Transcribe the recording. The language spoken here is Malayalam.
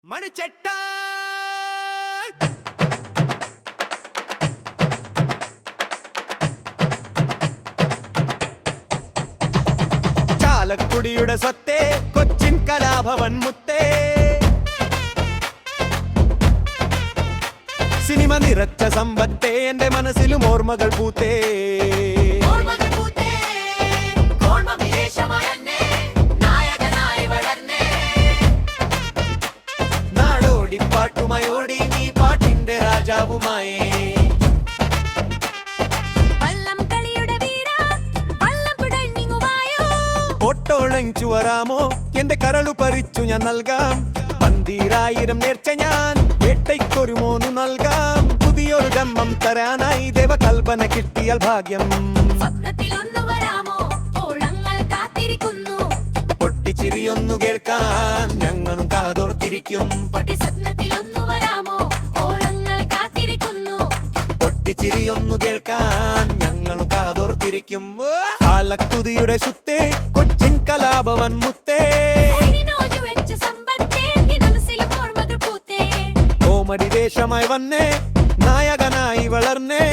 മണിച്ചെട്ട ചാലക്കുടിയുടെ സ്വത്തേ കൊച്ചിൻ കലാഭവൻ മുത്തേ സിനിമ നിറച്ച സമ്പത്തേ എന്റെ മനസ്സിലും ഓർമ്മകൾ പൂത്തേ നാടോടി പാട്ടുമായോടി നീ പാട്ടിന്റെ രാജാവുമായി ഒട്ടോളഞ്ചു വരാമോ എന്റെ കരളു പറിച്ചു ഞാൻ നൽകാം 10000 നേർച്ച ഞാൻ വേട്ടയ്ക്കൊരു മോനു നൽകാം പുതിയൊരു ജന്മം തരാനായി ദേവകൽപ്പന കിട്ടിയാൽ ഭാഗ്യം പൊട്ടിച്ചിരിയൊന്നു കേൾക്കാൻ ഞങ്ങളും കാതോർത്തിരിക്കും പൊട്ടിച്ചിരിയൊന്നു കേൾക്കാൻ ഞങ്ങളും കാതോർത്തിരിക്കും ചാലക്കുടിയുടെ സുത്തേ കൊച്ചിൻ കലാഭവൻ മുത്തേ കോമഡി വേഷമായി വന്നേ നായകനായി വളർന്നേ